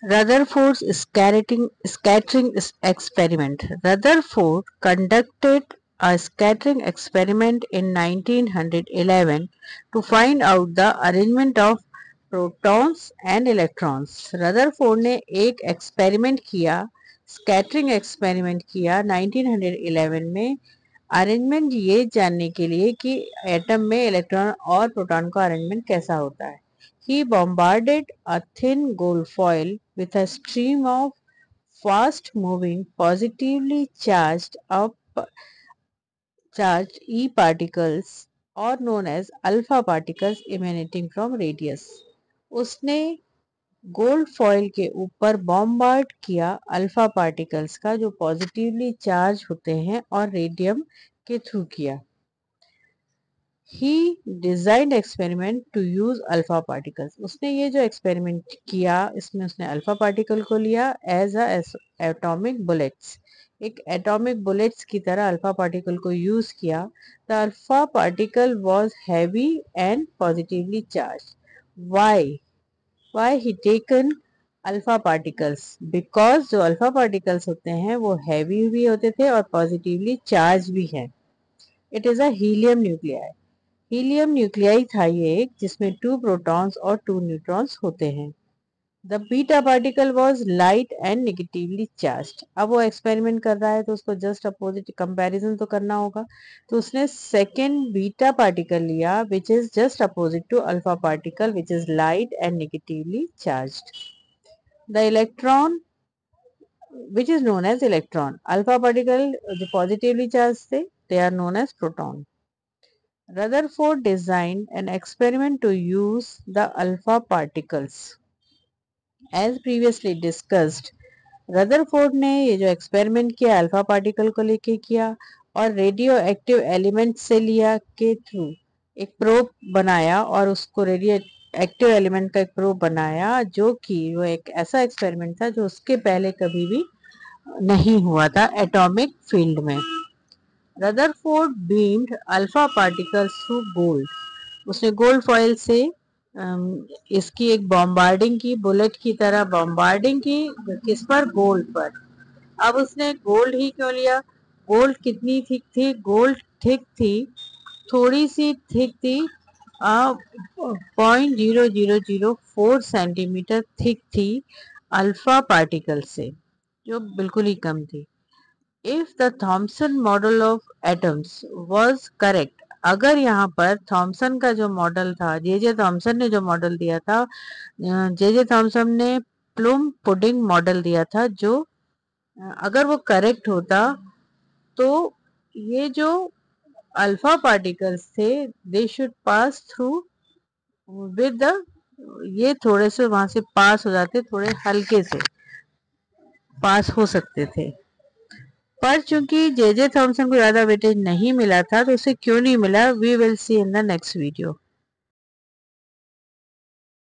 Rutherford's scattering experiment. Rutherford conducted a scattering experiment in 1911 to find out the arrangement of protons and electrons. Rutherford ने एक experiment किया, scattering experiment किया 1911 में, arrangement ये जानने के लिए कि एटम में इलेक्ट्रॉन और प्रोटॉन का अरेंजमेंट कैसा होता है. He bombarded a thin gold foil with a stream of fast-moving, positively charged E particles, or known as alpha particles emanating from radius. उसने गोल्ड फॉइल के ऊपर बॉम्बार्ड किया अल्फा पार्टिकल्स का जो पॉजिटिवली चार्ज होते हैं और रेडियम के थ्रू किया. He designed experiment to use alpha particles. उसने ये जो एक्सपेरिमेंट किया इसमें उसने अल्फा पार्टिकल को लिया एज एटॉमिक बुलेट्स, एक एटॉमिक बुलेट्स की तरह अल्फा पार्टिकल को यूज किया. The alpha particle was heavy and positively charge. Why he taken alpha particles? Because जो अल्फा पार्टिकल्स होते हैं वो हैवी भी होते थे और पॉजिटिवली चार्ज भी है. It is a helium nuclei. Helium nuclei था ये एक जिसमें 2 प्रोटॉन्स और 2 न्यूट्रॉन्स होते हैं. The beta particle was light and negatively charged. अब वो एक्सपेरिमेंट कर रहा है तो उसको जस्ट अपोजिट कंपैरिजन तो करना होगा, तो उसने सेकेंड बीटा पार्टिकल लिया which is just opposite to alpha particle which is light and negatively charged. The electron which is known as electron, alpha particle जो पॉजिटिवली चार्ज थे they are known as proton. Rutherford designed an experiment to use the alpha particles. As previously discussed, Rutherford ने ये जो experiment किया alpha particle को लेके किया और रेडियो एक्टिव एलिमेंट से लिया के थ्रू एक प्रोब बनाया और उसको रेडियो एक्टिव एलिमेंट का एक प्रोब बनाया जो कि वो एक ऐसा एक्सपेरिमेंट था जो उसके पहले कभी भी नहीं हुआ था एटॉमिक फील्ड में. Rutherford beamed alpha particles through gold. उसने गोल्ड फॉइल से इसकी एक बॉम्बार्डिंग की, बुलेट की तरह बॉम्बार्डिंग की. किस पर? गोल्ड पर. अब उसने गोल्ड ही क्यों लिया? गोल्ड कितनी थिक थी? गोल्ड थिक थी, थोड़ी सी थिक थी, 0.0004 सेंटीमीटर थिक थी अल्फा पार्टिकल से, जो बिल्कुल ही कम थी. If the Thomson model of atoms was correct, अगर यहाँ पर थॉमसन का जो मॉडल था, जे थॉमसन ने जो मॉडल दिया था, जे थॉमसन ने प्लम पुडिंग मॉडल दिया था, जो अगर वो करेक्ट होता तो ये जो अल्फा पार्टिकल्स थे they should pass through with the, ये थोड़े से वहां से पास हो जाते, थोड़े हल्के से पास हो सकते थे. पर चूंकि जे थॉमसन को ज्यादा वेटेज नहीं मिला था तो उसे क्यों नहीं मिला, we will see in the next video.